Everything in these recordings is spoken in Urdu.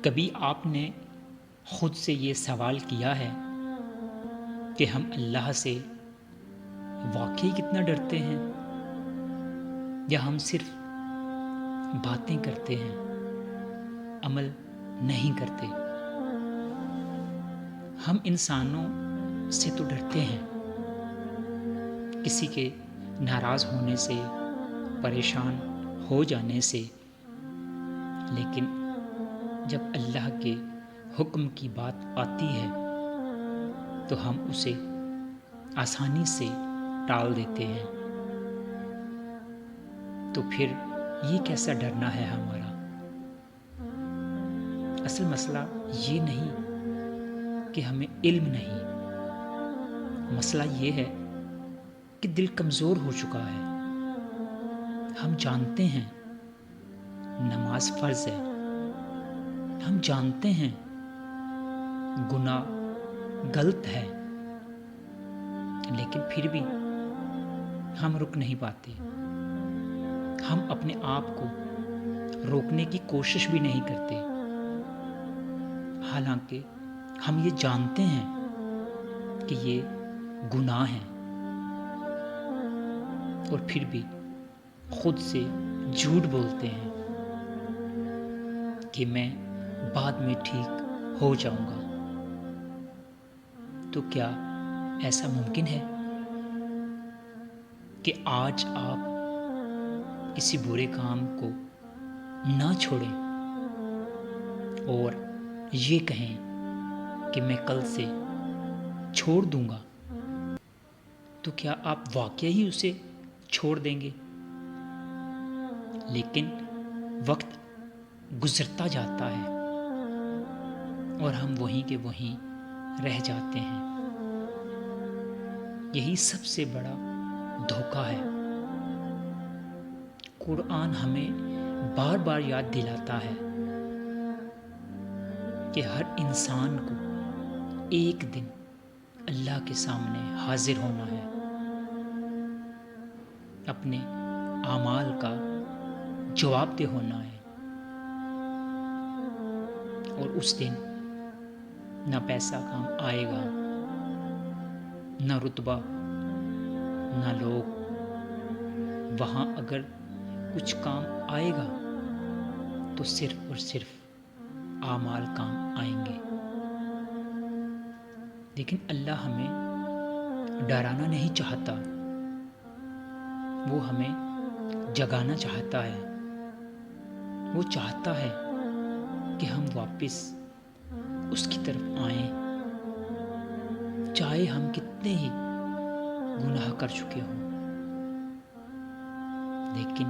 کبھی آپ نے خود سے یہ سوال کیا ہے کہ ہم اللہ سے واقعی کتنا ڈرتے ہیں، یا ہم صرف باتیں کرتے ہیں، عمل نہیں کرتے؟ ہم انسانوں سے تو ڈرتے ہیں، کسی کے ناراض ہونے سے، پریشان ہو جانے سے، لیکن جب اللہ کے حکم کی بات آتی ہے تو ہم اسے آسانی سے ٹال دیتے ہیں۔ تو پھر یہ کیسا ڈرنا ہے ہمارا؟ اصل مسئلہ یہ نہیں کہ ہمیں علم نہیں، مسئلہ یہ ہے کہ دل کمزور ہو چکا ہے۔ ہم جانتے ہیں نماز فرض ہے، ہم جانتے ہیں گناہ غلط ہے، لیکن پھر بھی ہم رک نہیں پاتے۔ ہم اپنے آپ کو روکنے کی کوشش بھی نہیں کرتے، حالانکہ ہم یہ جانتے ہیں کہ یہ گناہ ہے، اور پھر بھی خود سے جھوٹ بولتے ہیں کہ میں بعد میں ٹھیک ہو جاؤں گا۔ تو کیا ایسا ممکن ہے کہ آج آپ کسی برے کام کو نہ چھوڑیں اور یہ کہیں کہ میں کل سے چھوڑ دوں گا؟ تو کیا آپ واقعی اسے چھوڑ دیں گے؟ لیکن وقت گزرتا جاتا ہے اور ہم وہیں کے وہیں رہ جاتے ہیں۔ یہی سب سے بڑا دھوکہ ہے۔ قرآن ہمیں بار بار یاد دلاتا ہے کہ ہر انسان کو ایک دن اللہ کے سامنے حاضر ہونا ہے، اپنے اعمال کا جواب دہ ہونا ہے، اور اس دن نہ پیسہ کام آئے گا، نہ رتبہ، نہ لوگ۔ وہاں اگر کچھ کام آئے گا تو صرف اور صرف اعمال کام آئیں گے۔ لیکن اللہ ہمیں ڈرانا نہیں چاہتا، وہ ہمیں جگانا چاہتا ہے۔ وہ چاہتا ہے کہ ہم واپس اس کی طرف آئیں، چاہے ہم کتنے ہی گناہ کر چکے ہوں۔ لیکن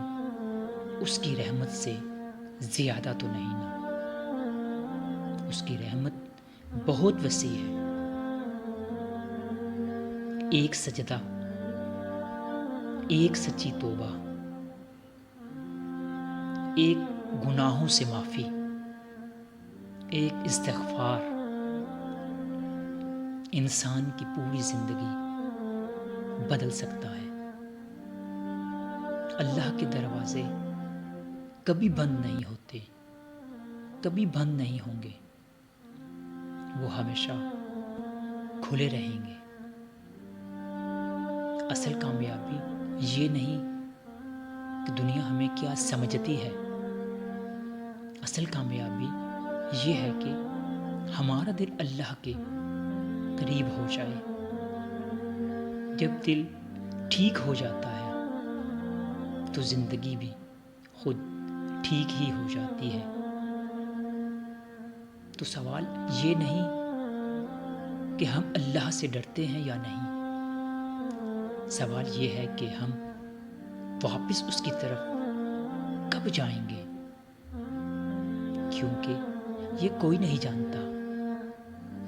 اس کی رحمت سے زیادہ تو نہیں نا، اس کی رحمت بہت وسیع ہے۔ ایک سجدہ، ایک سچی توبہ، ایک گناہوں سے معافی، ایک استغفار انسان کی پوری زندگی بدل سکتا ہے۔ اللہ کے دروازے کبھی بند نہیں ہوتے، کبھی بند نہیں ہوں گے، وہ ہمیشہ کھلے رہیں گے۔ اصل کامیابی یہ نہیں کہ دنیا ہمیں کیا سمجھتی ہے، اصل کامیابی یہ ہے کہ ہمارا دل اللہ کے قریب ہو جائے۔ جب دل ٹھیک ہو جاتا ہے تو زندگی بھی خود ٹھیک ہی ہو جاتی ہے۔ تو سوال یہ نہیں کہ ہم اللہ سے ڈرتے ہیں یا نہیں، سوال یہ ہے کہ ہم واپس اس کی طرف کب جائیں گے، کیونکہ یہ کوئی نہیں جانتا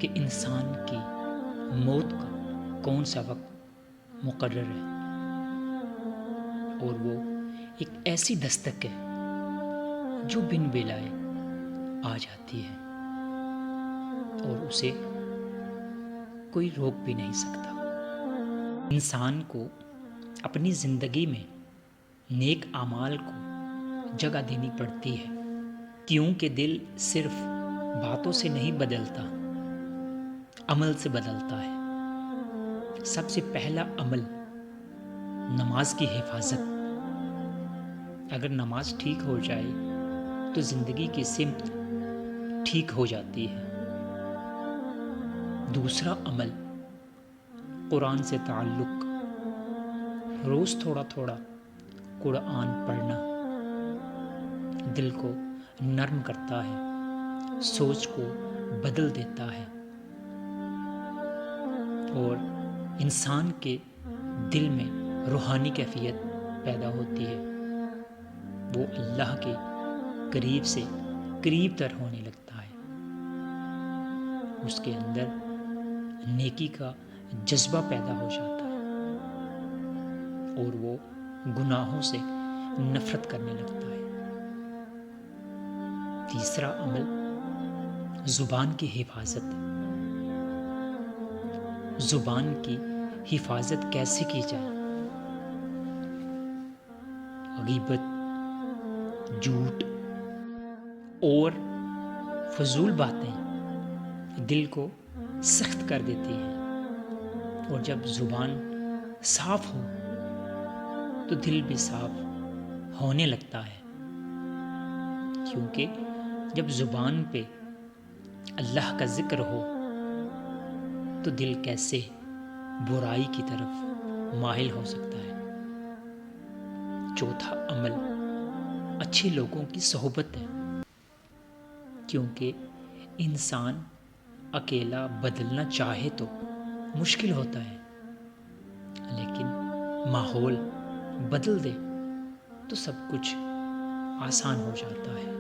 کہ انسان کی موت کا کون سا وقت مقرر ہے، اور وہ ایک ایسی دستک ہے جو بن بلائے آ جاتی ہے، اور اسے کوئی روک بھی نہیں سکتا۔ انسان کو اپنی زندگی میں نیک اعمال کو جگہ دینی پڑتی ہے، کیونکہ دل صرف باتوں سے نہیں بدلتا، عمل سے بدلتا ہے۔ سب سے پہلا عمل نماز کی حفاظت۔ اگر نماز ٹھیک ہو جائے تو زندگی کی سمت ٹھیک ہو جاتی ہے۔ دوسرا عمل قرآن سے تعلق۔ روز تھوڑا تھوڑا قرآن پڑھنا دل کو نرم کرتا ہے، سوچ کو بدل دیتا ہے اور انسان کے دل میں روحانی کیفیت پیدا ہوتی ہے۔ وہ اللہ کے قریب سے قریب تر ہونے لگتا ہے۔ اس کے اندر نیکی کا جذبہ پیدا ہو جاتا ہے اور وہ گناہوں سے نفرت کرنے لگتا ہے۔ تیسرا عمل زبان کی حفاظت۔ زبان کی حفاظت کیسے کی جائے؟ غیبت، جھوٹ اور فضول باتیں دل کو سخت کر دیتی ہیں، اور جب زبان صاف ہو تو دل بھی صاف ہونے لگتا ہے، کیونکہ جب زبان پہ اللہ کا ذکر ہو تو دل کیسے برائی کی طرف مائل ہو سکتا ہے۔ چوتھا عمل اچھے لوگوں کی صحبت ہے، کیونکہ انسان اکیلا بدلنا چاہے تو مشکل ہوتا ہے، لیکن ماحول بدل دے تو سب کچھ آسان ہو جاتا ہے۔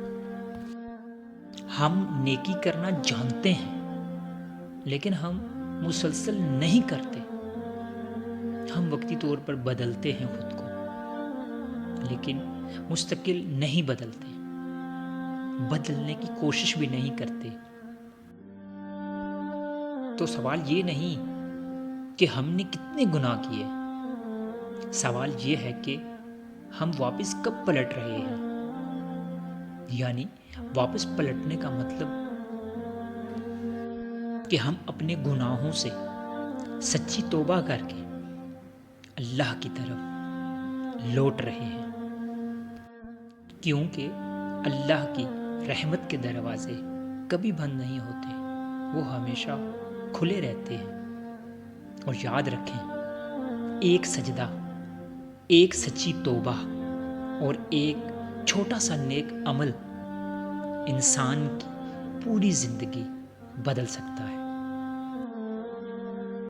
ہم نیکی کرنا جانتے ہیں لیکن ہم مسلسل نہیں کرتے۔ ہم وقتی طور پر بدلتے ہیں خود کو، لیکن مستقل نہیں بدلتے، بدلنے کی کوشش بھی نہیں کرتے۔ تو سوال یہ نہیں کہ ہم نے کتنے گناہ کیے، سوال یہ ہے کہ ہم واپس کب پلٹ رہے ہیں۔ یعنی واپس پلٹنے کا مطلب کہ ہم اپنے گناہوں سے سچی توبہ کر کے اللہ کی طرف لوٹ رہے ہیں، کیونکہ اللہ کی رحمت کے دروازے کبھی بند نہیں ہوتے، وہ ہمیشہ کھلے رہتے ہیں۔ اور یاد رکھیں، ایک سجدہ، ایک سچی توبہ اور ایک چھوٹا سا نیک عمل انسان کی پوری زندگی بدل سکتا ہے۔